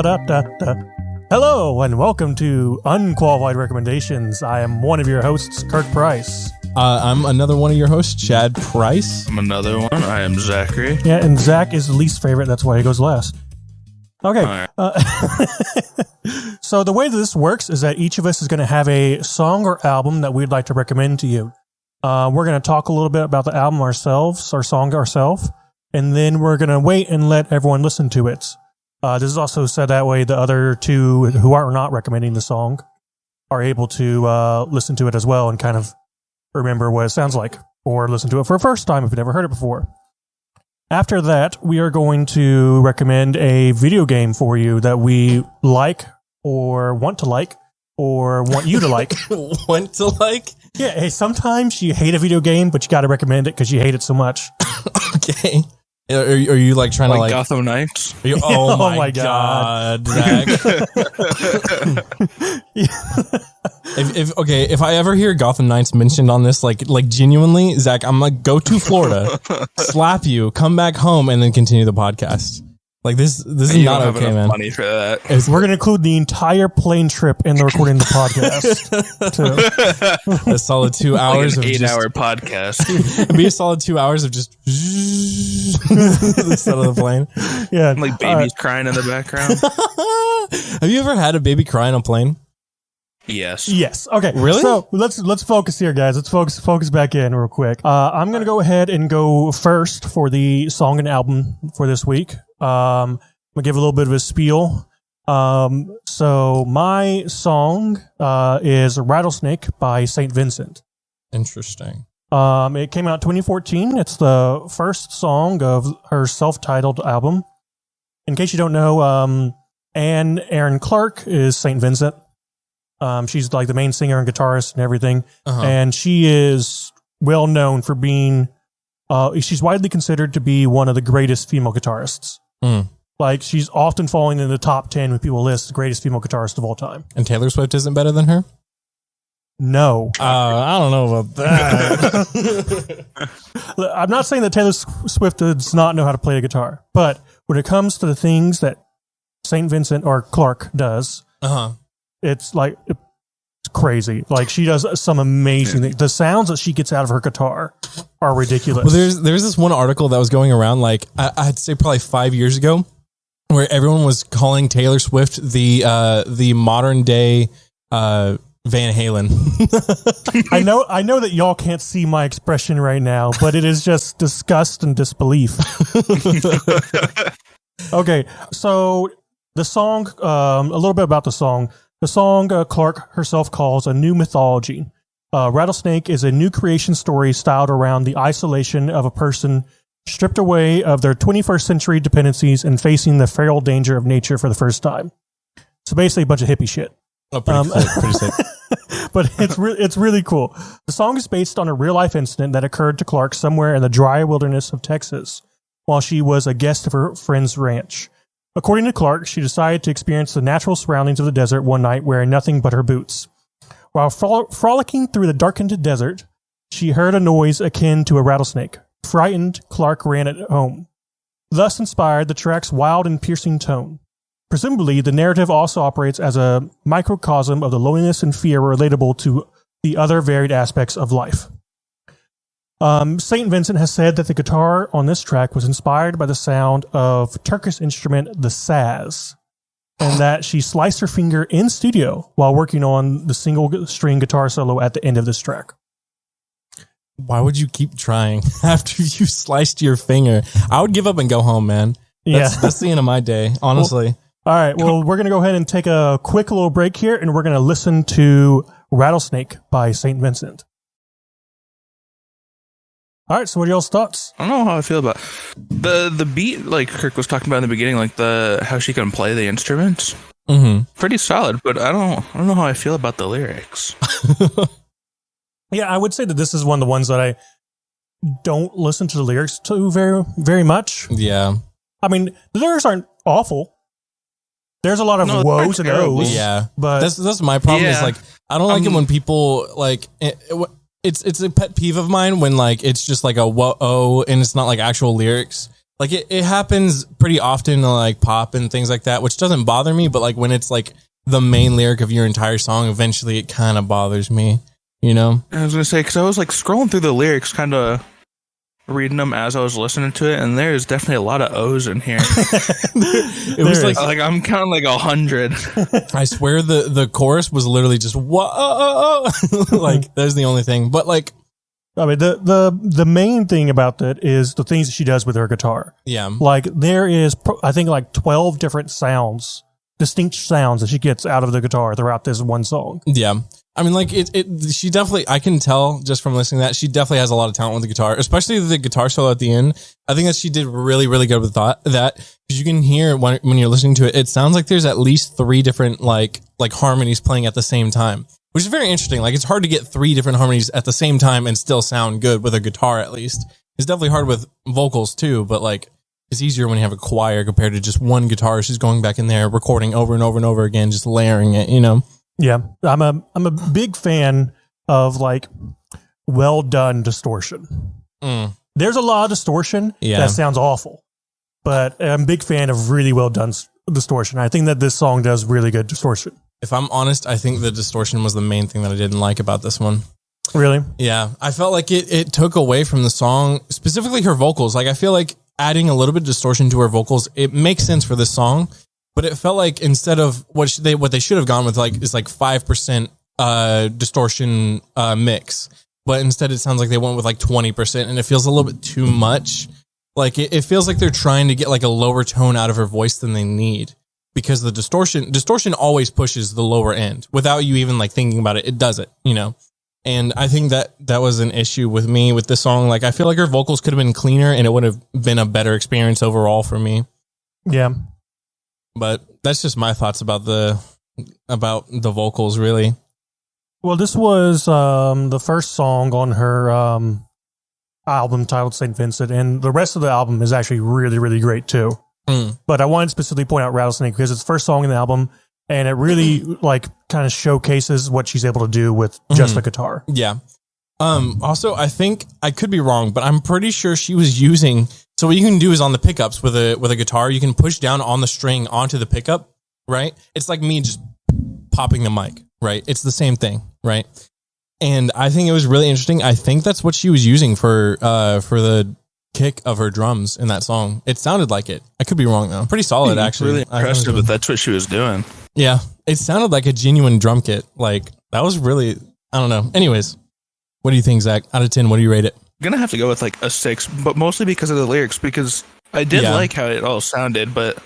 Da-da-da-da. Hello and welcome to Unqualified Recommendations. I am one of your hosts, Kirk Price. I'm another one of your hosts, Chad Price. I'm another one. I am Zachary. Yeah, and Zach is the least favorite. That's why he goes last. Okay. Right. So the way that this works is that each of us is going to have a song or album that we'd like to recommend to you. We're going to talk a little bit about the album ourselves, our song ourselves, and then we're going to wait and let everyone listen to it. This is also said that way the other two who are not recommending the song are able to listen to it as well and kind of remember what it sounds like, or listen to it for the first time if you've never heard it before. After that, we are going to recommend a video game for you that we like or want to like or want you to like. Want to like? Yeah, hey, sometimes you hate a video game, but you got to recommend it because you hate it so much. Okay. Are you like trying to like Gotham Knights? Oh my god, Zach. If I ever hear Gotham Knights mentioned on this, like genuinely, Zach, I'm like, go to Florida, slap you, come back home, and then continue the podcast. Like this is you not don't have okay, enough man. Money for that. We're going to include the entire plane trip in the recording of the podcast. A solid 2 hours Like an of 8-hour podcast. It'd be a solid 2 hours of just instead of the plane. Yeah, Like babies crying in the background. Have you ever had a baby cry on a plane? Yes. Yes. Okay. Really? So let's focus here, guys. Let's focus back in real quick. I'm going to go ahead and go first for the song and album for this week. I'm gonna give a little bit of a spiel. So my song is "Rattlesnake" by St. Vincent. Interesting. It came out 2014. It's the first song of her self-titled album. In case you don't know, Anne Aaron Clark is St. Vincent. She's like the main singer and guitarist and everything. Uh-huh. And she is well known for being, she's widely considered to be one of the greatest female guitarists. Mm. Like, she's often falling in the top 10 when people list the greatest female guitarist of all time. And Taylor Swift isn't better than her? No. I don't know about that. I'm not saying that Taylor Swift does not know how to play a guitar, but when it comes to the things that St. Vincent or Clark does, it's like, it's crazy. Like, she does some amazing things. The sounds that she gets out of her guitar are ridiculous. Well, there's this one article that was going around, like, I'd say probably 5 years ago, where everyone was calling Taylor Swift the modern day Van Halen. I know that y'all can't see my expression right now, but it is just disgust and disbelief. Okay, so the song, a little bit about the song. The song Clark herself calls a new mythology. Rattlesnake is a new creation story styled around the isolation of a person stripped away of their 21st century dependencies and facing the feral danger of nature for the first time. So basically a bunch of hippie shit. Oh, pretty sick. But it's really cool. The song is based on a real-life incident that occurred to Clark somewhere in the dry wilderness of Texas while she was a guest of her friend's ranch. According to Clark, she decided to experience the natural surroundings of the desert one night wearing nothing but her boots. While frolicking through the darkened desert, she heard a noise akin to a rattlesnake. Frightened, Clark ran it home. Thus inspired the track's wild and piercing tone. Presumably, the narrative also operates as a microcosm of the loneliness and fear relatable to the other varied aspects of life. St. Vincent has said that the guitar on this track was inspired by the sound of Turkish instrument the saz, and that she sliced her finger in studio while working on the single string guitar solo at the end of this track. Why would you keep trying after you sliced your finger? I would give up and go home, man. That's the end of my day, honestly. All right, well, we're going to go ahead and take a quick little break here, and we're going to listen to Rattlesnake by St. Vincent. All right, so what are y'all's thoughts? I don't know how I feel about the beat, like Kirk was talking about in the beginning, like how she can play the instruments. Mm-hmm. Pretty solid, but I don't know how I feel about the lyrics. Yeah, I would say that this is one of the ones that I don't listen to the lyrics to very, very much. Yeah. I mean, the lyrics aren't awful. There's a lot of woes and ohs. Yeah, but that's my problem. Is like I don't like it when people like it's a pet peeve of mine when like it's just like a whoa and it's not like actual lyrics. Like it happens pretty often in like pop and things like that, which doesn't bother me. But like when it's like the main lyric of your entire song, eventually it kind of bothers me, you know? I was going to say, because I was like scrolling through the lyrics, kind of reading them as I was listening to it, and there's definitely a lot of O's in here. It was like I'm counting like 100. I swear the chorus was literally just whoa, like that's the only thing. But like, I mean, the main thing about that is the things that she does with her guitar. yeah, Like there is, I think, like 12 different sounds, distinct sounds that she gets out of the guitar throughout this one song. yeah. I mean, like she definitely, I can tell just from listening to that, she definitely has a lot of talent with the guitar, especially the guitar solo at the end. I think that she did really, really good with that, because you can hear when you're listening to it, it sounds like there's at least 3 different like harmonies playing at the same time, which is very interesting. Like it's hard to get 3 different harmonies at the same time and still sound good with a guitar, at least. It's definitely hard with vocals too, but like it's easier when you have a choir compared to just one guitar. She's going back in there, recording over and over and over again, just layering it, you know? Yeah, I'm a big fan of like well done distortion. There's a lot of distortion that sounds awful, but I'm a big fan of really well done distortion. I think that this song does really good distortion. If I'm honest, I think the distortion was the main thing that I didn't like about this one. Really? Yeah, I felt like it took away from the song, specifically her vocals. Like I feel like adding a little bit of distortion to her vocals, it makes sense for this song. But it felt like instead of what they should have gone with, like is like 5% distortion mix, but instead it sounds like they went with like 20%, and it feels a little bit too much. Like it feels like they're trying to get like a lower tone out of her voice than they need, because the distortion always pushes the lower end without you even like thinking about it. It does it, you know. And I think that was an issue with me with this song. Like I feel like her vocals could have been cleaner, and it would have been a better experience overall for me. Yeah. But that's just my thoughts about the vocals, really. Well, this was the first song on her album titled St. Vincent, and the rest of the album is actually really, really great too. But I wanted to specifically point out Rattlesnake because it's the first song in the album, and it really like kind of showcases what she's able to do with just the guitar. Yeah. Also, I think I could be wrong, but I'm pretty sure she was using. So what you can do is on the pickups with a guitar, you can push down on the string onto the pickup, right? It's like me just popping the mic, right? It's the same thing, right? And I think it was really interesting. I think that's what she was using for the kick of her drums in that song. It sounded like it. I could be wrong though. Pretty solid, actually. Really impressive that that's what she was doing. Yeah, it sounded like a genuine drum kit. Like that was really, I don't know. Anyways, what do you think, Zach? Out of 10, what do you rate it? I'm gonna have to go with like a 6, but mostly because of the lyrics, because I did like how it all sounded, but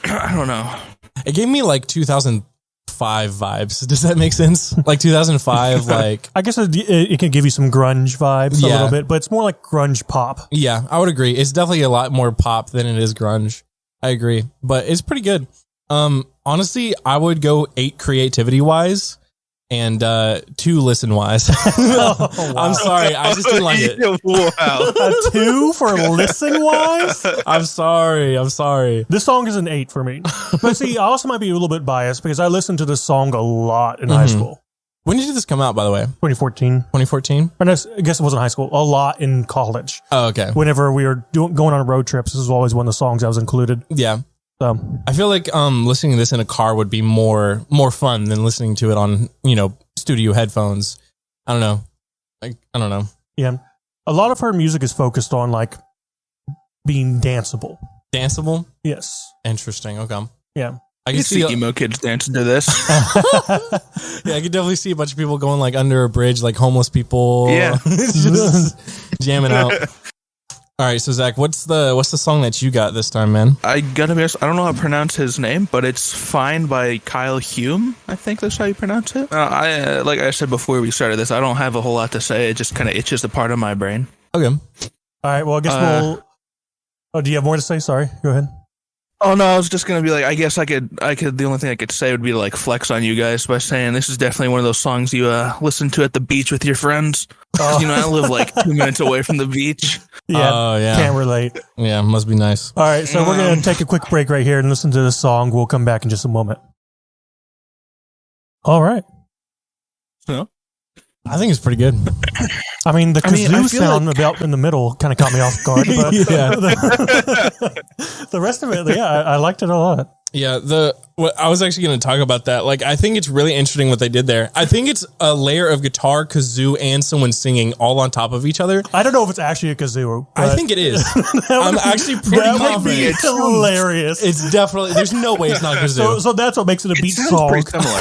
I don't know. It gave me like 2005 vibes. Does that make sense? Like 2005, like I guess it can give you some grunge vibes a little bit, but it's more like grunge pop. Yeah, I would agree. It's definitely a lot more pop than it is grunge. I agree, but it's pretty good. Honestly, I would go 8 creativity wise. And 2 listen wise. Oh, wow. I'm sorry, I just didn't like it. Wow. A 2 for listen wise? I'm sorry. This song is an 8 for me. But see, I also might be a little bit biased because I listened to this song a lot in high school. When did this come out, by the way? 2014. 2014? I guess it wasn't high school. A lot in college. Oh, okay. Whenever we were going on road trips, this was always one of the songs I was included. Yeah. So I feel like listening to this in a car would be more fun than listening to it on, studio headphones. I don't know. I don't know. Yeah. A lot of her music is focused on like being danceable. Danceable? Yes. Interesting. Okay. Yeah. I can see emo kids dancing to this. Yeah, I could definitely see a bunch of people going like under a bridge, like homeless people. Yeah. Just jamming out. All right, so Zach, what's the song that you got this time, man? I gotta be honest, I don't know how to pronounce his name, but it's Fine by Kyle Hume. I think that's how you pronounce it. Like I said before we started this, I don't have a whole lot to say. It just kind of itches a part of my brain. Okay. All right. Well, I guess we'll. Oh, do you have more to say? Sorry. Go ahead. Oh no, I was just gonna be like, I guess I could. The only thing I could say would be to, like, flex on you guys by saying this is definitely one of those songs you listen to at the beach with your friends. I live like 2 minutes away from the beach. Yeah. Oh, yeah. Can't relate. Yeah, must be nice. All right. So we're gonna take a quick break right here and listen to this song. We'll come back in just a moment. All right. So, I think it's pretty good. I mean, the kazoo I feel sound like- about in the middle kind of caught me off guard, but Yeah. the rest of it, yeah, I liked it a lot. Yeah, I was actually going to talk about that. Like, I think it's really interesting what they did there. I think it's a layer of guitar, kazoo, and someone singing all on top of each other. I don't know if it's actually a kazoo. I think it is. I'm actually pretty that would confident. be hilarious. It's definitely. There's no way it's not kazoo. So that's what makes it a beach Sounds song. pretty similar.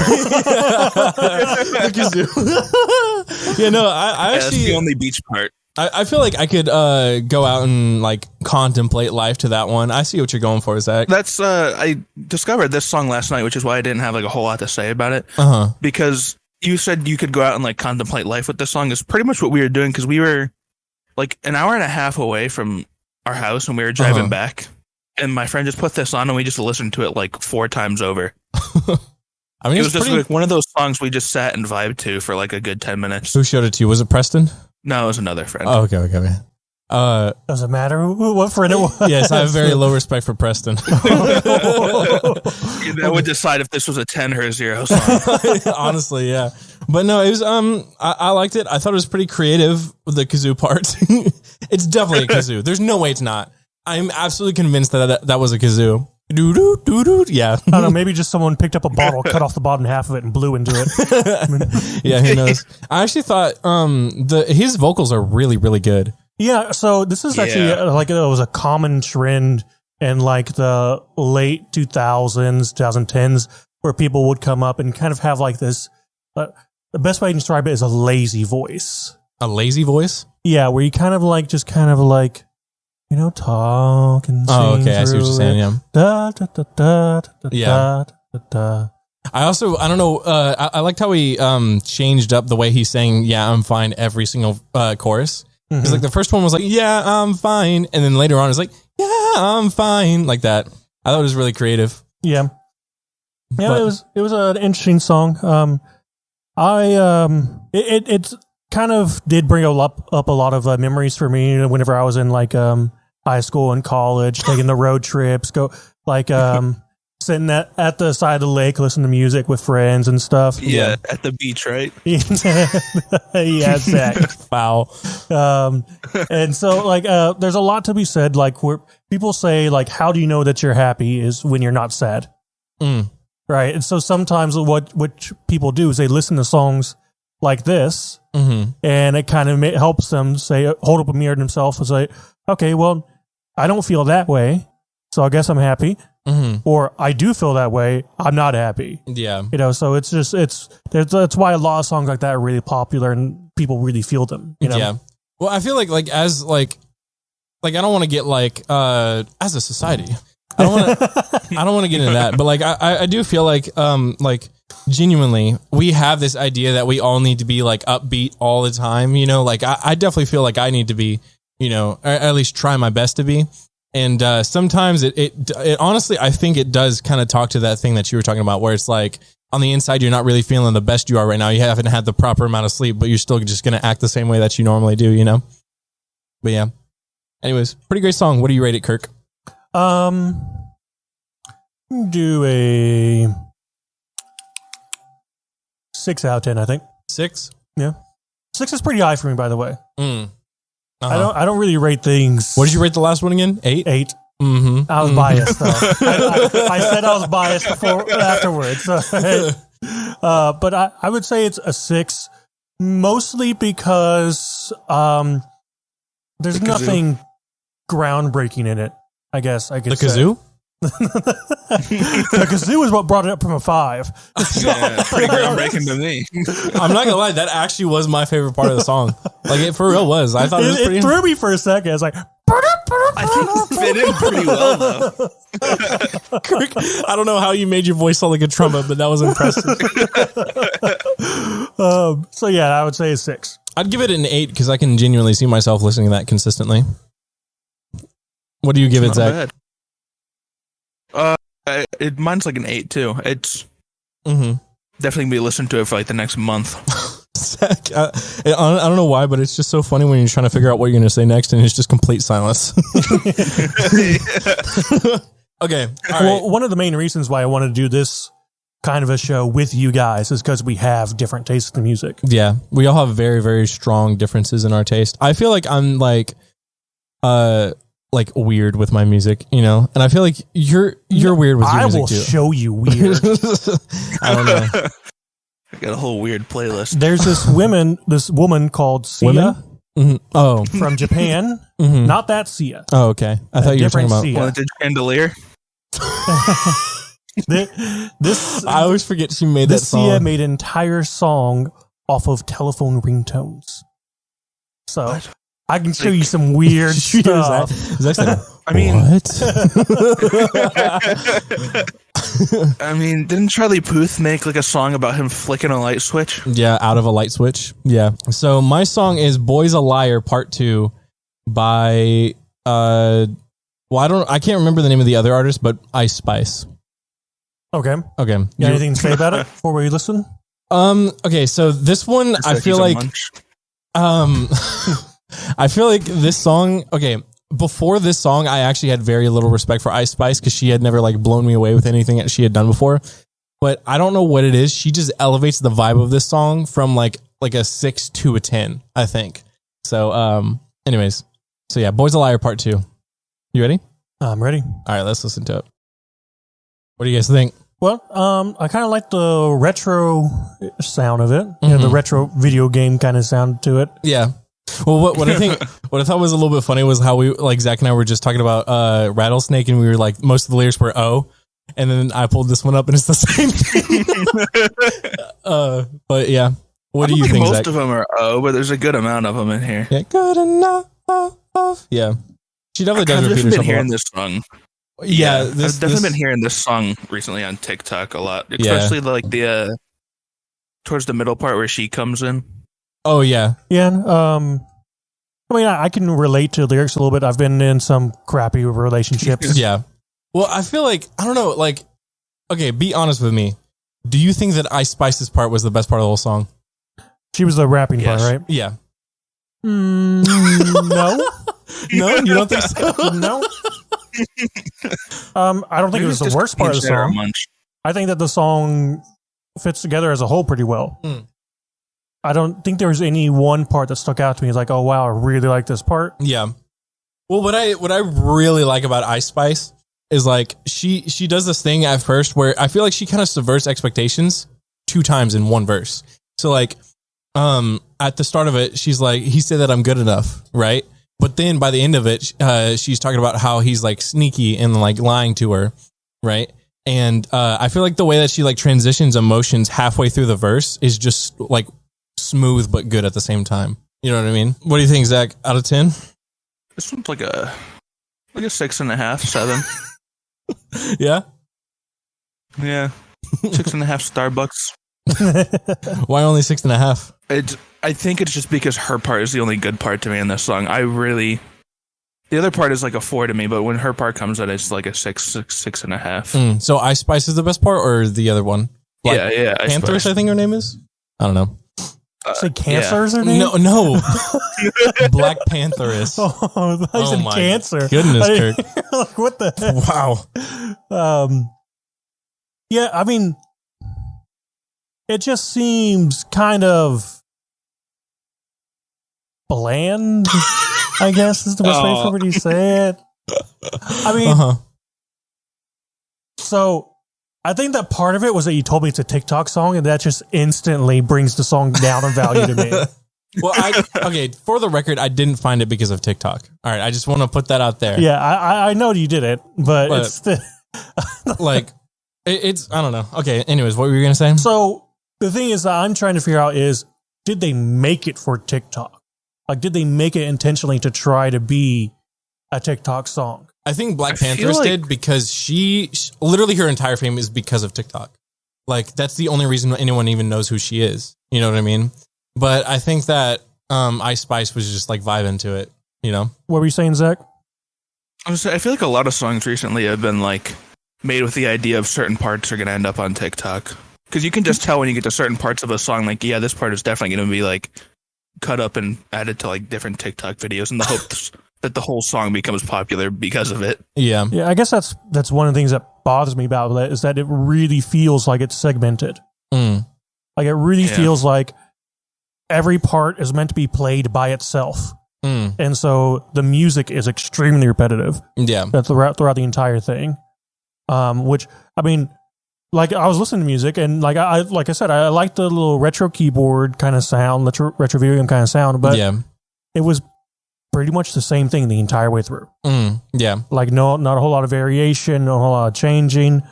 The kazoo. Yeah, no, I That's actually. the only beach part. I feel like I could go out and like contemplate life to that one. I see what you're going for, Zach. That's I discovered this song last night, which is why I didn't have like a whole lot to say about it. Because you said you could go out and like contemplate life with this song. Is pretty much what we were doing, because we were like an hour and a half away from our house and we were driving back, and my friend just put this on and we just listened to it like 4 times over. I mean, It was just like one of those songs we just sat and vibed to for like a good 10 minutes. Who showed it to you? Was it Preston? No, it was another friend. Oh, okay. Doesn't matter what friend it was. Yes, I have very low respect for Preston. That would decide if this was a 10 or a 0 song. Honestly, yeah. But no, it was I liked it. I thought it was pretty creative with the kazoo part. It's definitely a kazoo. There's no way it's not. I'm absolutely convinced that was a kazoo. Doo doo doo doo. Yeah. I don't know, maybe just someone picked up a bottle, cut off the bottom half of it, and blew into it. Yeah, who knows? I actually thought his vocals are really, really good. Yeah, so this is actually like it was a common trend in like the late 2000s, 2010s, where people would come up and kind of have like this. The best way to describe it is a lazy voice. A lazy voice? Yeah, where you kind of like talk and sing. Oh, okay. I see what you're saying. Yeah. Da, da, da, da, da, Yeah. da, da. I don't know. I liked how he changed up the way he's saying, "Yeah, I'm fine" every single chorus. Because like the first one was like, "Yeah, I'm fine," and then later on it's like, "Yeah, I'm fine," like that. I thought it was really creative. Yeah, But- it was an interesting song. It's kind of did bring up a lot of memories for me whenever I was in like high school and college, taking the road trips, sitting at the side of the lake, listening to music with friends and stuff. Yeah, at the beach, right? Yeah, Zach. Wow. And so like there's a lot to be said, like where people say like, how do you know that you're happy is when you're not sad. Right. And so sometimes what people do is they listen to songs like this, and it kind of helps them say, hold up a mirror to themselves and say, okay, well, I don't feel that way, so I guess I'm happy. Or I do feel that way, I'm not happy. Yeah. So it's just that's why a lot of songs like that are really popular and people really feel them. Yeah. Well, I feel like as I don't want to get like as a society, I don't want to get into that, but like I do feel like genuinely we have this idea that we all need to be like upbeat all the time. Like I definitely feel like I need to be, or at least try my best to be. And sometimes it honestly, I think it does kind of talk to that thing that you were talking about, where it's like on the inside, you're not really feeling the best you are right now. You haven't had the proper amount of sleep, but you're still just going to act the same way that you normally do, But yeah. Anyways, pretty great song. What do you rate it, Kirk? Do a 6 out of 10, I think. 6? Yeah. 6 is pretty high for me, by the way. Uh-huh. I don't really rate things. What did you rate the last one again? 8? 8. Mm-hmm. I was biased, though. I said I was biased afterwards. But I would say it's a 6, mostly because there's nothing groundbreaking in it, I guess I could The say. kazoo? The kazoo is what brought it up from a 5. Yeah, pretty groundbreaking to me. I'm not gonna lie, that actually was my favorite part of the song. Like it for real was. I thought it was pretty. It threw me for a second. I was like, I think it fit in pretty well, though. Kirk, I don't know how you made your voice sound like a trumpet, but that was impressive. so yeah, I would say a 6. I'd give it an 8 because I can genuinely see myself listening to that consistently. What do you give it, Not Zach? bad. Mine's like an 8 too. It's definitely gonna be listening to it for like the next month. Zach, I don't know why, but it's just so funny when you're trying to figure out what you're going to say next, and it's just complete silence. Okay. Well, one of the main reasons why I wanted to do this kind of a show with you guys is because we have different tastes in music. Yeah, we all have very, very strong differences in our taste. I feel like I'm like weird with my music, you know, and I feel like you're weird with your music too. I will show you weird. I don't know. I got a whole weird playlist. There's this woman called Sia Mm-hmm. Oh, from Japan. Mm-hmm. Not that Sia. Oh, okay. I thought you were talking about Sia. One that did Chandelier. This I always forget she made that song. Sia made an entire song off of telephone ringtones. So What? I can show you some weird stuff. Zach said, I mean, what? I mean, didn't Charlie Puth make like a song about him flicking a light switch? Yeah, out of a light switch. Yeah. So my song is "Boy's a Liar" Part 2 by I can't remember the name of the other artist, but Ice Spice. Okay. Okay. You got anything to say about it before we listen? Okay, so this one I feel like I feel like this song, okay, before this song, I actually had very little respect for Ice Spice because she had never like blown me away with anything that she had done before. But I don't know what it is. She just elevates the vibe of this song from like a 6 to a 10, I think. So, anyways. So yeah, Boy's a Liar Part 2. You ready? I'm ready. All right, let's listen to it. What do you guys think? Well, I kind of like the retro sound of it. You know, the retro video game kind of sound to it. Yeah. Well, what I think, what I thought was a little bit funny was how we, like, Zach and I were just talking about Rattlesnake, and we were like, most of the lyrics were "oh," and then I pulled this one up, and it's the same thing. But yeah, what do you think, Most Zach? of them are "oh," but there's a good amount of them in here. Yeah, good enough. Yeah, she definitely does I've repeat definitely been herself. hearing this song. Yeah, I've definitely been hearing this song recently on TikTok a lot, especially like the towards the middle part where she comes in. Oh yeah, Yeah. I mean, I can relate to the lyrics a little bit. I've been in some crappy relationships. yeah. Well, I feel like, I don't know, like, okay, be honest with me. Do you think that Ice Spice's part was the best part of the whole song? She was the rapping Yes. part, right? Yeah. No. No, you don't think so? No. I don't think it was the worst part of the song. I think that the song fits together as a whole pretty well. I don't think there was any one part that stuck out to me. It's like, oh wow, I really like this part. Yeah. Well, what I really like about Ice Spice is like she does this thing at first where I feel like she kind of subverts expectations 2 times in one verse. So like at the start of it, she's like, he said that I'm good enough, right? But then by the end of it, she's talking about how he's like sneaky and like lying to her, right? And I feel like the way that she like transitions emotions halfway through the verse is just like smooth but good at the same time. You know what I mean? What do you think, Zach? Out of 10? This one's like a 6.5, 7. Yeah. Yeah, 6.5 Starbucks. Why only 6.5? I think it's just because her part is the only good part to me in this song. The other part is like a 4 to me, but when her part comes in, it's like a 6.5. So Ice Spice is the best part, or the other one? Yeah. Panthers, I think her name is. I don't know. Say Cancer is her name? No. Black Pantheress. Oh, I thought you said my Cancer. goodness, Kirk. Like, what the heck? Wow. Yeah, I mean, it just seems kind of bland, I guess is the best way for me to say it. I mean, so I think that part of it was that you told me it's a TikTok song, and that just instantly brings the song down in value to me. Well, okay, for the record, I didn't find it because of TikTok. All right, I just want to put that out there. Yeah, I know you did it, but it's like, it's, I don't know. Okay, anyways, what were you going to say? So the thing is that I'm trying to figure out is, did they make it for TikTok? Like, did they make it intentionally to try to be a TikTok song? I think Black Pantheress did because she literally her entire fame is because of TikTok. Like, that's the only reason anyone even knows who she is. You know what I mean? But I think that Ice Spice was just like vibing to it, you know? What were you saying, Zach? I feel like a lot of songs recently have been like made with the idea of certain parts are going to end up on TikTok. Because you can just tell when you get to certain parts of a song, like, yeah, this part is definitely going to be like cut up and added to like different TikTok videos in the that the whole song becomes popular because of it. Yeah. Yeah, I guess that's one of the things that bothers me about it is that it really feels like it's segmented. Like it really feels like every part is meant to be played by itself. And so the music is extremely repetitive. Yeah. Throughout the entire thing. Which, I mean, like I was listening to music and like I said, I like the little retro keyboard kind of sound, retro video game kind of sound, but it was pretty much the same thing the entire way through. Yeah. Like not a whole lot of variation, not a whole lot of changing.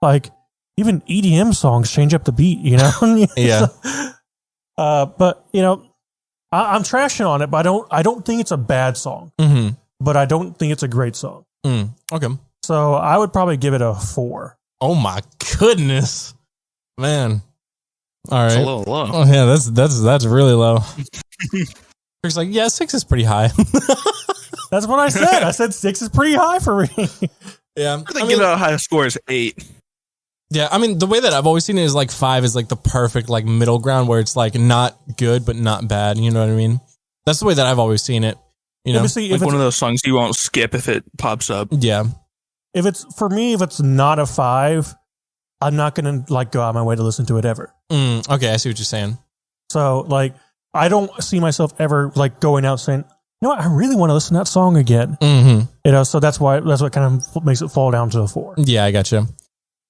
Like even EDM songs change up the beat, you know? Yeah. But you know, I'm trashing on it, but I don't think it's a bad song. But I don't think it's a great song. Okay. So I would probably give it a 4. Oh my goodness, man! All right, It's a little low. Oh yeah, that's really low. Kirk's like, yeah, 6 is pretty high. That's what I said. I said 6 is pretty high for me. Yeah, I think the highest score is 8. Yeah, I mean, the way that I've always seen it is like 5 is like the perfect like middle ground where it's like not good but not bad. You know what I mean? That's the way that I've always seen it. You know, Like one of those songs you won't skip if it pops up. yeah. If it's not a 5, I'm not gonna like go out of my way to listen to it ever. Okay, I see what you're saying. So like, I don't see myself ever like going out saying, you know what, I really want to listen to that song again. You know, so that's what kind of makes it fall down to a 4. Yeah, I gotcha.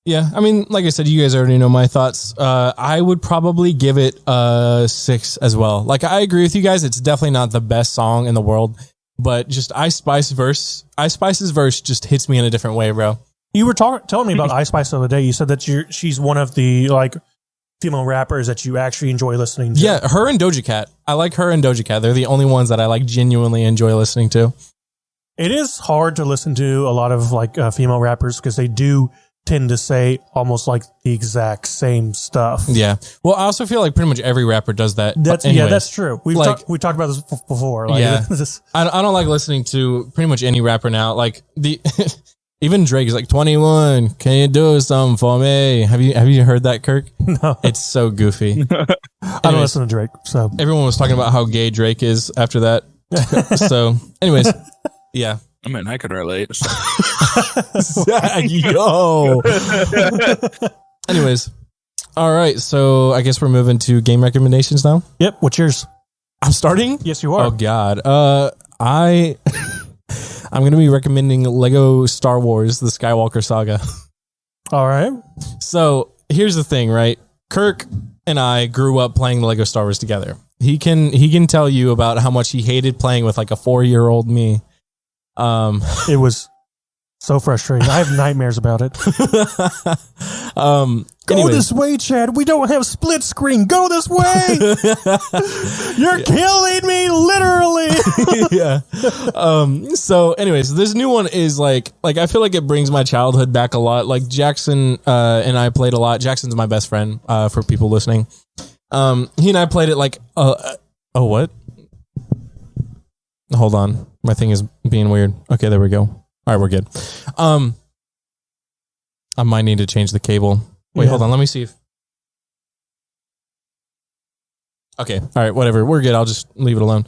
Yeah, I mean, like I said, you guys already know my thoughts. I would probably give it a 6 as well. Like, I agree with you guys. It's definitely not the best song in the world, but just Ice Spice's verse just hits me in a different way, bro. You were telling me about Ice Spice the other day. You said that she's one of the like female rappers that you actually enjoy listening to. Yeah, her and Doja Cat. I like her and Doja Cat. They're the only ones that I like genuinely enjoy listening to. It is hard to listen to a lot of like female rappers because they do tend to say almost like the exact same stuff. Yeah. Well, I also feel like pretty much every rapper does that. Yeah, that's true. We like, talked about this before. Like, yeah. I don't like listening to pretty much any rapper now. Like even Drake is like 21. Can you do something for me? Have you heard that, Kirk? No. It's so goofy. I don't listen to Drake. So everyone was talking about how gay Drake is after that. So anyways, yeah. I mean, I could relate. So. Yo. Anyways, all right. So I guess we're moving to game recommendations now. Yep. What's yours? I'm starting. Yes, you are. Oh God. I'm going to be recommending Lego Star Wars: The Skywalker Saga. All right. So here's the thing, right? Kirk and I grew up playing Lego Star Wars together. He can tell you about how much he hated playing with like a 4-year-old me. It was so frustrating. I have nightmares about it. Go this way, Chad. We don't have split screen. Go this way. You're killing me, literally. Yeah. So anyways, this new one is like I feel like it brings my childhood back a lot. Like Jackson and I played a lot. Jackson's my best friend, for people listening. He and I played it like what? Hold on. My thing is being weird. Okay, there we go. All right, we're good. I might need to change the cable. Wait, hold on. Let me see if... Okay. All right, whatever. We're good. I'll just leave it alone.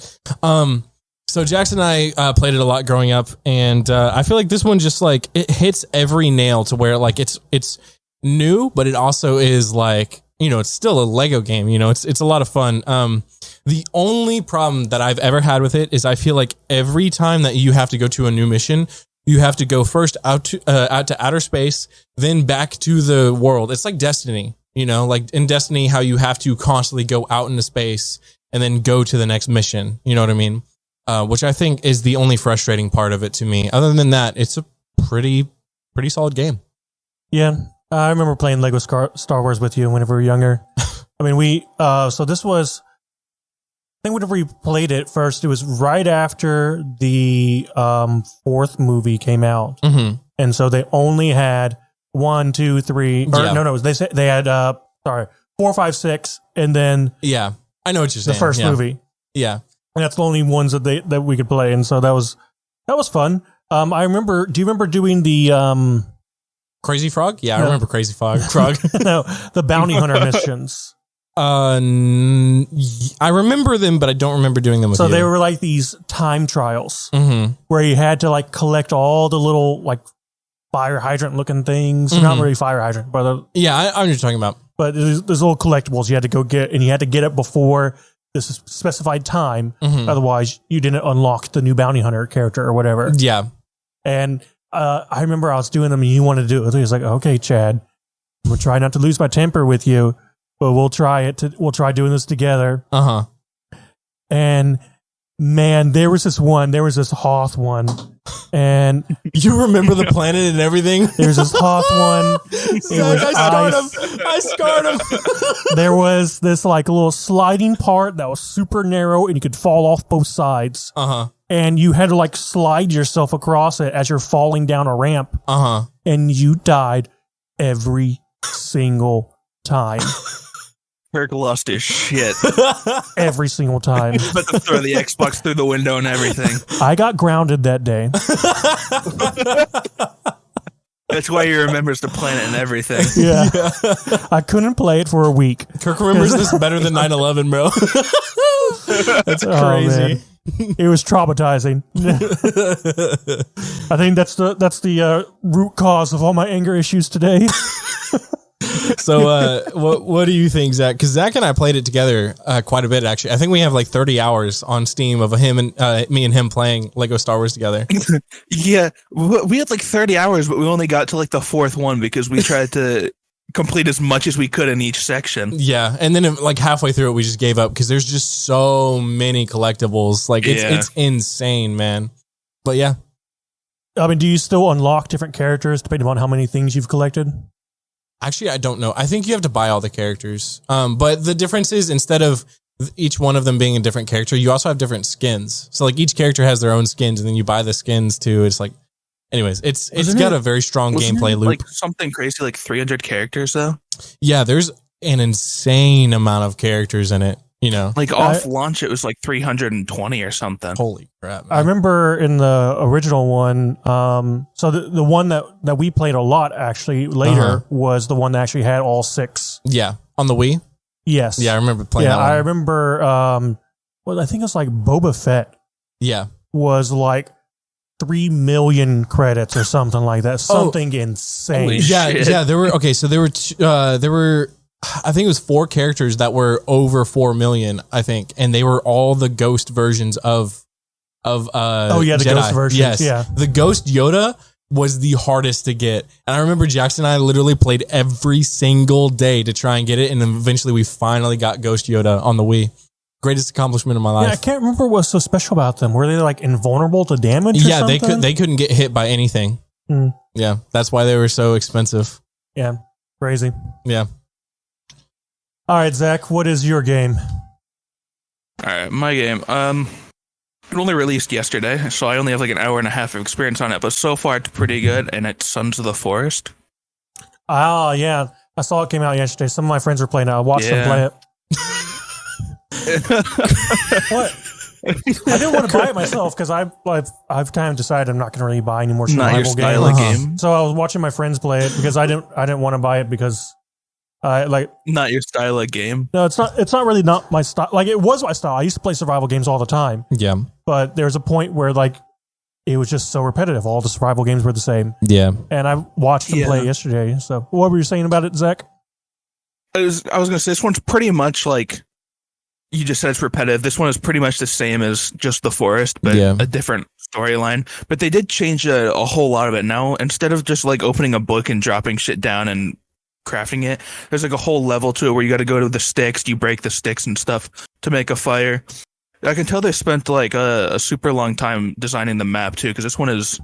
So Jackson and I played it a lot growing up, and I feel like this one just like it hits every nail to where like it's new, but it also is like, you know, it's still a Lego game. You know, it's a lot of fun. The only problem that I've ever had with it is I feel like every time that you have to go to a new mission, you have to go first out to outer space, then back to the world. It's like Destiny, you know, like in Destiny, how you have to constantly go out into space and then go to the next mission. You know what I mean? Which I think is the only frustrating part of it to me. Other than that, it's a pretty solid game. Yeah. I remember playing Lego Star Wars with you whenever we were younger. I mean, so this was, I think whenever we played it first, it was right after the 4th movie came out. Mm-hmm. And so they only had 1, 2, 3, they had 4, 5, 6, and then yeah, I know what you're saying. The first movie. Yeah. And that's the only ones that we could play. And so that was fun. Do you remember doing the Crazy Frog? Yeah, I remember Crazy Frog. No, the bounty hunter missions. I remember them, but I don't remember doing them with So you. they were like these time trials Mm-hmm. where you had to like collect all the little like fire hydrant looking things. Not really fire hydrant, but Yeah, I know what you're talking about. but there's little collectibles you had to go get, and you had to get it before this specified time. Otherwise, you didn't unlock the new bounty hunter character or whatever. Yeah. And I remember I was doing them, and you wanted to do it. He was like, "Okay, Chad, we'll try not to lose my temper with you, but we'll try We'll try doing this together." Uh-huh. And man, there was this Hoth one, and You remember the planet and everything? there's this Hoth one. I scarred him. There was this like little sliding part that was super narrow, and you could fall off both sides. Uh-huh. And you had to like slide yourself across it as you're falling down a ramp, Uh-huh. and you died every single time. Kirk lost his shit. Every single time. But to throw the Xbox through the window and everything. I got grounded that day. That's why he remembers the planet and everything. Yeah. I couldn't play it for a week. Kirk remembers this better than 9/11, bro. That's Oh, crazy. man. It was traumatizing. I think that's the root cause of all my anger issues today. So, what do you think, Zach? Because Zach and I played it together quite a bit, actually. I think we have like 30 hours on Steam of him and me and him playing Lego Star Wars together. Yeah, we had like 30 hours, but we only got to like the fourth one because we tried to complete as much as we could in each section. Yeah, and then like halfway through it, we just gave up because there's just so many collectibles. Like it's insane, man. But yeah, I mean, do you still unlock different characters depending on how many things you've collected? actually, I don't know. I think you have to buy all the characters. But the difference is instead of each one of them being a different character, you also have different skins. So like each character has their own skins, and then you buy the skins too. It's like, anyways, it's got a very strong gameplay loop. Like something crazy, like 300 characters though. Yeah, there's an insane amount of characters in it. You know, Like off launch, it was like 320 or something. holy crap! Man. I remember in the original one, so the one that we played a lot actually later was the one that actually had all 6. Yeah, on the Wii. Yes. Yeah, I remember playing that one. I remember, well, I think it was like Boba Fett Yeah. was like 3 million credits or something like that. Something insane. Holy Yeah, shit. yeah. There were so there were I think it was 4 characters that were over 4 million, I think, and they were all the ghost versions of Oh yeah, the Jedi. ghost versions. Yes. Yeah. The ghost Yoda was the hardest to get. And I remember Jackson and I literally played every single day to try and get it, and then eventually we finally got Ghost Yoda on the Wii. Greatest accomplishment of my life. Yeah, I can't remember what was so special about them. Were they like invulnerable to damage? Or Yeah, something? they couldn't get hit by anything. Hmm. Yeah, that's why they were so expensive. Yeah, crazy. Yeah. All right, Zach, what is your game? All right, my game. It only released yesterday, so I only have like an hour and a half of experience on it. But so far, it's pretty good, and it's Sons of the Forest. Oh yeah, I saw it came out yesterday. Some of my friends were playing it. I watched them play it. What? I didn't want to buy it myself because I've kind of decided I'm not going to really buy any more Not your survival style of games. game. So I was watching my friends play it because I didn't want to buy it because Not your style of game. no, it's not really not my style. Like it was my style. I used to play survival games all the time, Yeah. but there's a point where like it was just so repetitive. All the survival games were the same, Yeah. and I watched them play yesterday. So what were you saying about it, Zach? I was gonna say this one's pretty much like you just said. It's repetitive. This one is pretty much the same as just the forest, but a different storyline. But they did change a whole lot of it now. Instead of just like opening a book and dropping shit down and crafting it, there's like a whole level to it where you got to go to the sticks, you break the sticks and stuff to make a fire. I can tell they spent like a super long time designing the map too, because this one is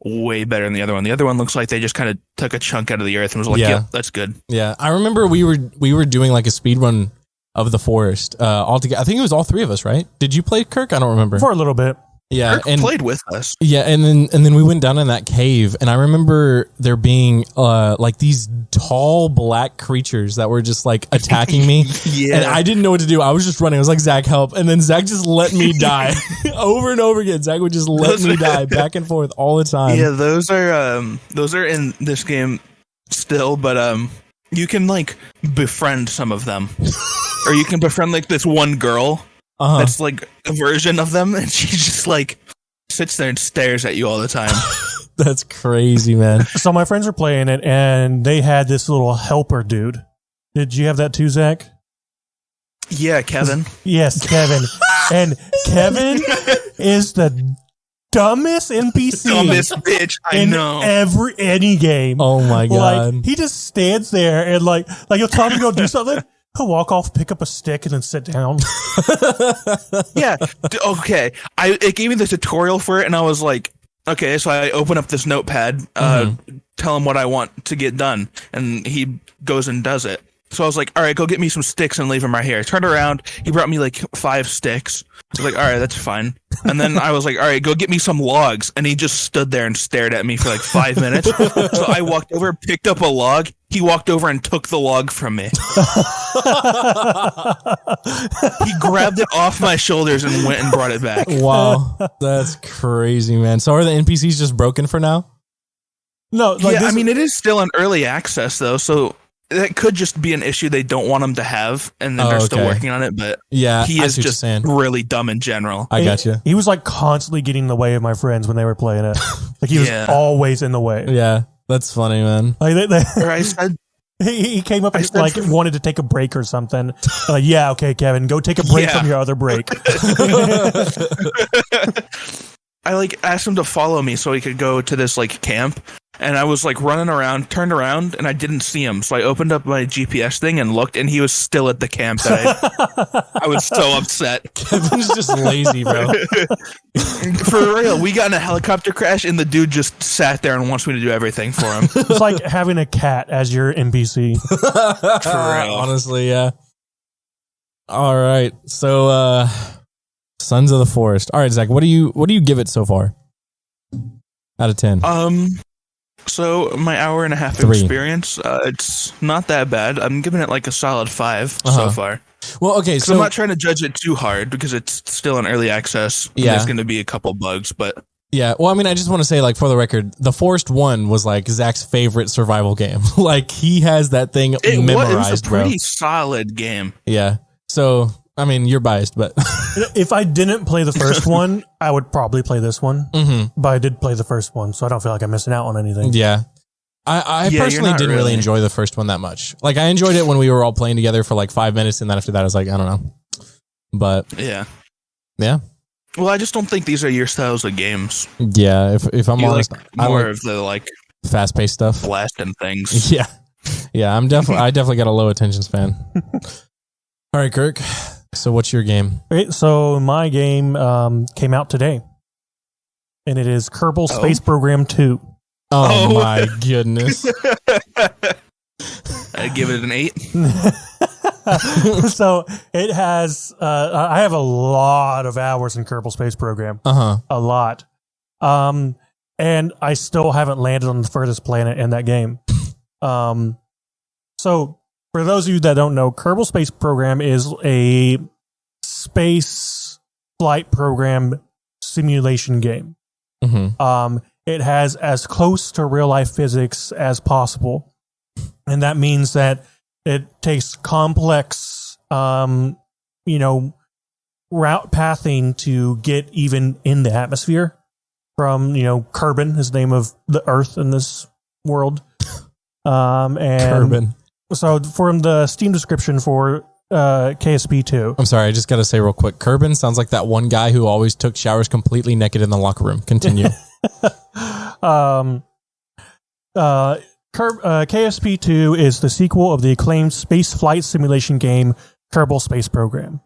way better than the other one. The other one looks like they just kind of took a chunk out of the earth and was like, "Yep, that's good." Yeah. I remember we were doing like a speed run of the forest all together. I think it was all 3 of us, right? Did you play, Kirk? I don't remember. For a little bit. Yeah, Kirk and played with us. yeah, and then we went down in that cave, and I remember there being like these tall black creatures that were just like attacking me. Yeah. And I didn't know what to do. I was just running. I was like, Zach, help! And then Zach just let me die over and over again. Zach would just let me die back and forth all the time. Yeah, those are in this game still, but you can like befriend some of them, or you can befriend like this one girl that's like a version of them, and she just like sits there and stares at you all the time. That's crazy, man. So my friends were playing it, and they had this little helper dude. Did you have that too, Zach? Yeah, Kevin. Yes, Kevin. And Kevin is the dumbest NPC. Dumbest bitch I know. Any game. Oh my god. Like, he just stands there and like you'll tell him to go do something. He'll walk off, pick up a stick, and then sit down. Yeah. Okay. It gave me the tutorial for it, and I was like, okay. So I open up this notepad, tell him what I want to get done, and he goes and does it. So I was like, all right, go get me some sticks and leave them right here. Turned around, he brought me like 5 sticks. So I was like, all right, that's fine. And then I was like, all right, go get me some logs. And he just stood there and stared at me for like 5 minutes. So I walked over, picked up a log. He walked over and took the log from me. He grabbed it off my shoulders and went and brought it back. Wow. That's crazy, man. So are the NPCs just broken for now? No, yeah, I mean, it is still in early access though, so that could just be an issue they don't want them to have, and then they're still working on it. But yeah, he is just really dumb in general. I got you. He was like constantly getting in the way of my friends when they were playing it. Like he was always in the way. Yeah, that's funny, man. Like I said, he came up and like wanted to take a break or something. Like, yeah, okay, Kevin, go take a break from your other break. I like asked him to follow me so he could go to this like camp. And I was like running around, turned around, and I didn't see him. So I opened up my GPS thing and looked, and he was still at the camp. I was so upset. Kevin's just lazy, bro. For real, we got in a helicopter crash, and the dude just sat there and wants me to do everything for him. It's like having a cat as your NPC. For real. Honestly, yeah. All right, so Sons of the Forest. All right, Zach, what do you give it so far? Out of 10. So my hour and a half 3. experience, it's not that bad. I'm giving it like a solid 5 so far. Well, okay, so I'm not trying to judge it too hard because it's still in early access. Yeah, there's going to be a couple bugs, but yeah. Well, I mean, I just want to say, like, for the record, The Forest 1 was like Zach's favorite survival game. Like, he has that thing memorized. It was a pretty solid game. Yeah. So, I mean, you're biased, but if I didn't play the first one, I would probably play this one. Mm-hmm. But I did play the first one, so I don't feel like I'm missing out on anything. Yeah. I personally didn't really enjoy the first one that much. Like, I enjoyed it when we were all playing together for like 5 minutes, and then after that, I was like, I don't know. But yeah. Well, I just don't think these are your styles of games. Yeah, if I'm honest, like more of the like fast-paced stuff, blasting things. Yeah. I definitely got a low attention span. All right, Kirk. So what's your game? Okay, so my game came out today, and it is Kerbal Space Program 2. Oh my goodness. I'd give it an 8. So it has, I have a lot of hours in Kerbal Space Program. A lot. And I still haven't landed on the furthest planet in that game. So for those of you that don't know, Kerbal Space Program is a space flight program simulation game. Mm-hmm. It has as close to real life physics as possible. And that means that it takes complex, route pathing to get even in the atmosphere from, Kerbin is the name of the Earth in this world. And Kerbin. So from the Steam description for KSP2. I'm sorry, I just got to say real quick. Kerbin sounds like that one guy who always took showers completely naked in the locker room. Continue. KSP2 is the sequel of the acclaimed space flight simulation game Kerbal Space Program.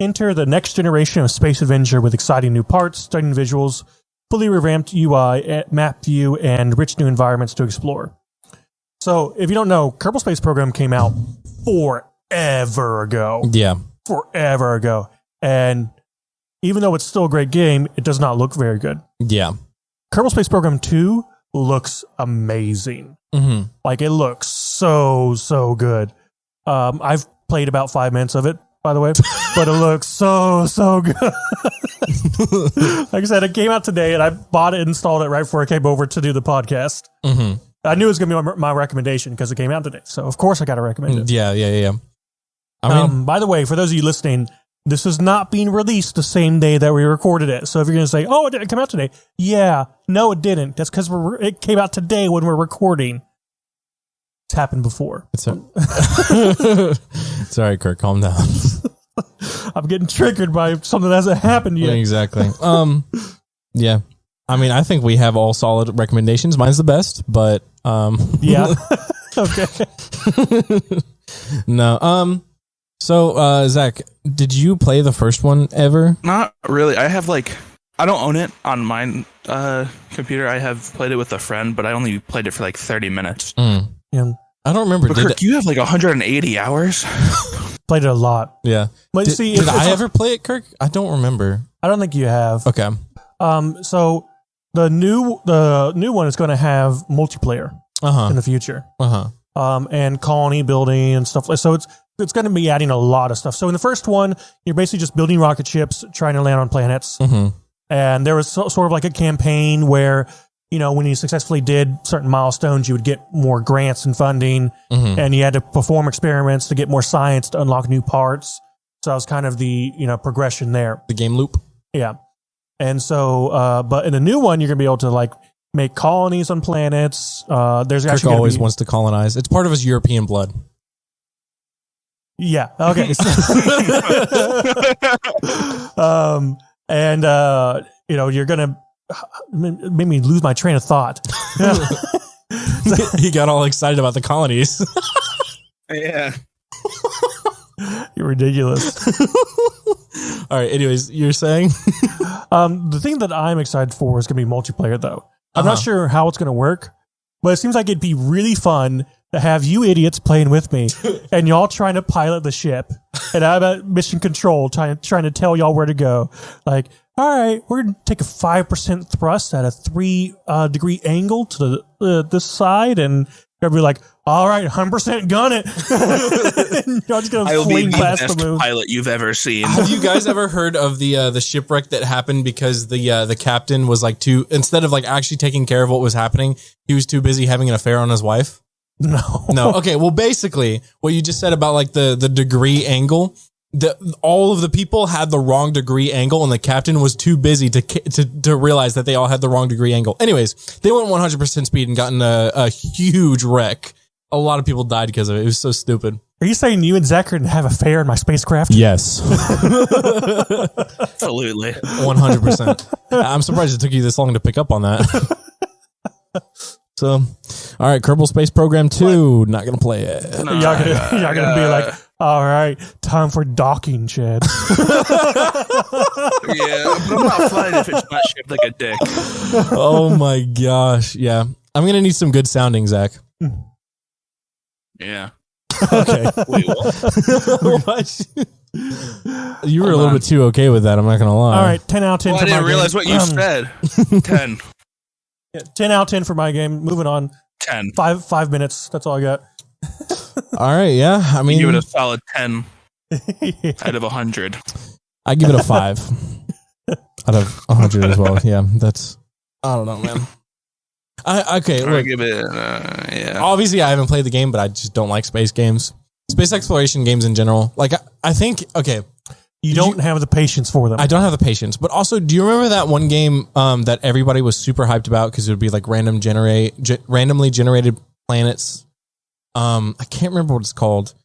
Enter the next generation of space adventure with exciting new parts, stunning visuals, fully revamped UI, map view, and rich new environments to explore. So, if you don't know, Kerbal Space Program came out forever ago. Yeah. Forever ago. And even though it's still a great game, it does not look very good. Yeah. Kerbal Space Program 2 looks amazing. Mm-hmm. Like, it looks so good. I've played about 5 minutes of it, by the way, but it looks so good. Like I said, it came out today, and I bought it and installed it right before I came over to do the podcast. Mm-hmm. I knew it was going to be my recommendation because it came out today. So, of course, I got to recommend it. Yeah. I mean, by the way, for those of you listening, this is not being released the same day that we recorded it. So if you're going to say, oh, it didn't come out today. Yeah. No, it didn't. That's because it came out today when we're recording. It's happened before. It's all right, Kirk. Calm down. I'm getting triggered by something that hasn't happened yet. Exactly. Yeah. I mean, I think we have all solid recommendations. Mine's the best, but yeah. Okay. No. So, Zach, did you play the first one ever? Not really. I have I don't own it on my computer. I have played it with a friend, but I only played it for 30 minutes. Yeah. I don't remember. But Kirk, you have 180 hours? Played it a lot. Yeah. But did I ever play it, Kirk? I don't remember. I don't think you have. Okay. So the new one is going to have multiplayer in the future. And colony building and stuff. So it's going to be adding a lot of stuff. So in the first one, you're basically just building rocket ships, trying to land on planets. And there was sort of like a campaign where, when you successfully did certain milestones, you would get more grants and funding, and you had to perform experiments to get more science to unlock new parts. So that was kind of the, progression there. The game loop. Yeah. And so, but in the new one, you're going to be able to make colonies on planets. There's Kirk actually always wants to colonize. It's part of his European blood. Yeah. Okay. You're going to make me lose my train of thought. He got all excited about the colonies. Yeah. You're ridiculous. All right. Anyways, you're saying? The thing that I'm excited for is going to be multiplayer, though. I'm not sure how it's going to work, but it seems like it'd be really fun to have you idiots playing with me and y'all trying to pilot the ship. And I'm at mission control trying to tell y'all where to go. All right, we're going to take a 5% thrust at a 3-degree angle to this side, and you'll be like, all right, 100% gun it. And y'all just going to fling past the moon. Pilot you've ever seen. Have you guys ever heard of the shipwreck that happened because the captain was instead of actually taking care of what was happening, he was too busy having an affair on his wife? No. Okay. Well, basically what you just said about the degree angle, all of the people had the wrong degree angle and the captain was too busy to realize that they all had the wrong degree angle. Anyways, they went 100% speed and got in a huge wreck. A lot of people died because of it. It was so stupid. Are you saying you and Zach are going to have an affair in my spacecraft? Yes. Absolutely. 100%. I'm surprised it took you this long to pick up on that. So, all right, Kerbal Space Program 2, not going to play it. Y'all going to be like, all right, time for docking, Chad. Yeah, but I'm not flying if it's not shaped like a dick. Oh my gosh. Yeah. I'm going to need some good sounding, Zach. Yeah. Okay. Wait, what? You were a little bit too okay with that, I'm not going to lie. All right, 10 out of 10 well, for I my didn't realize game. what you said. 10. Yeah, 10 out of 10 for my game. Moving on. 10. 5 minutes. That's all I got. All right, yeah. I mean, give it a solid 10 out of 100. I give it a 5 out of 100 as well. Yeah, that's, I don't know, man. Okay, Or look. give it, yeah. Obviously, I haven't played the game, but I just don't like space games. Space exploration games in general. I think, okay. You don't have the patience for them. I don't have the patience. But also, do you remember that one game that everybody was super hyped about because it would be randomly generated planets? I can't remember what it's called.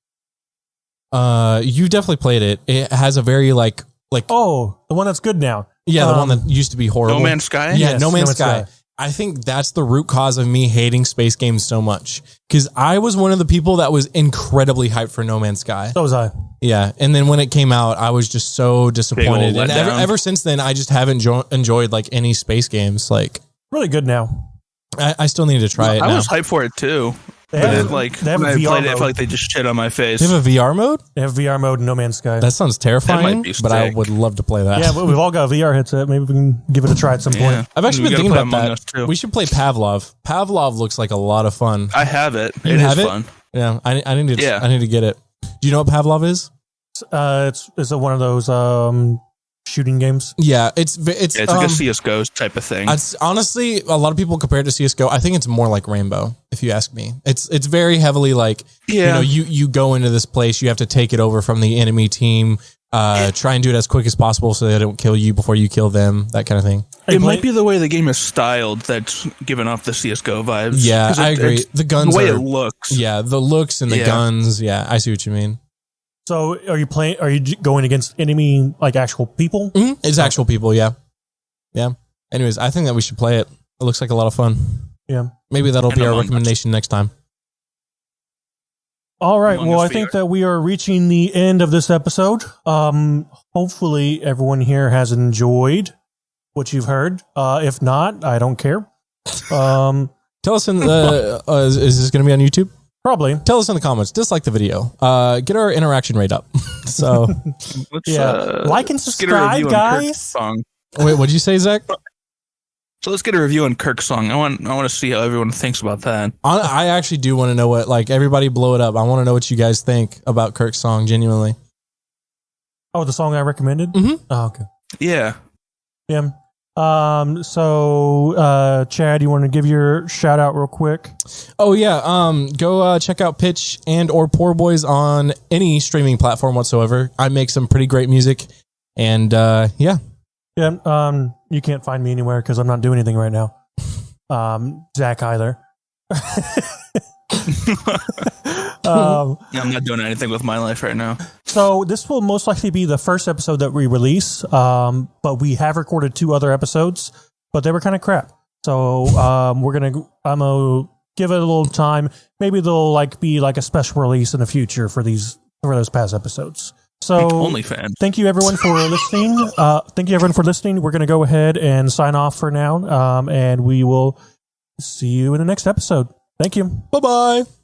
You definitely played it. It has a very oh, the one that's good now. Yeah, the one that used to be horrible. No Man's Sky? Yeah, Yes, No Man's Sky. I think that's the root cause of me hating space games so much. Because I was one of the people that was incredibly hyped for No Man's Sky. So was I. Yeah, and then when it came out, I was just so disappointed. And ever since then, I just haven't enjoyed any space games. Really good now. I still need to try it now. I was hyped for it too. They have when a I VR played it, I mode. felt like they just shit on my face. They have a VR mode? They have VR mode in No Man's Sky. That sounds terrifying, be but I sick. would love to play that. Yeah, but we've all got a VR headset. Maybe we can give it a try at some Yeah. point. I've actually We been gotta thinking play about Among Us, that. too. We should play Pavlov. Pavlov looks like a lot of fun. I have it. You It have is it? fun. Yeah, I need to. Yeah. I need to get it. Do you know what Pavlov is? It's one of those shooting games. Yeah, it's It's like a CS:GO type of thing. It's honestly, a lot of people compare it to CS:GO. I think it's more like Rainbow, if you ask me. It's very heavily like, you go into this place, you have to take it over from the enemy team, try and do it as quick as possible so they don't kill you before you kill them, that kind of thing. It might be the way the game is styled that's giving off the CS:GO vibes. Yeah, I agree. The guns, the way it looks. Yeah, the looks and the guns. Yeah, I see what you mean. So are you going against enemy, like actual people? Mm-hmm. It's actual people, yeah. Yeah. Anyways, I think that we should play it. It looks like a lot of fun. Yeah. Maybe that'll be our recommendation next time. All right. Well, I think that we are reaching the end of this episode. Hopefully everyone here has enjoyed what you've heard. If not, I don't care. Tell us in the, is this going to be on YouTube? Probably. Tell us in the comments. Dislike the video. Get our interaction rate up. So, like and subscribe, guys. Wait, what'd you say, Zach? So let's get a review on Kirk's song. I want to see how everyone thinks about that. I actually do want to know what, like, everybody blow it up. I want to know what you guys think about Kirk's song, genuinely. Oh, the song I recommended? Mm-hmm. Oh, okay. Yeah. Yeah. So, Chad, you want to give your shout out real quick? Oh yeah. Go check out Pitch and or Poor Boys on any streaming platform whatsoever. I make some pretty great music, and yeah. You can't find me anywhere because I'm not doing anything right now. Zach either. I'm not doing anything with my life right now. So this will most likely be the first episode that we release. But we have recorded 2 other episodes, but they were kind of crap. So I'm gonna give it a little time. Maybe they'll be a special release in the future for those past episodes. So OnlyFans. Thank you everyone for listening. We're gonna go ahead and sign off for now. And we will see you in the next episode. Thank you. Bye-bye.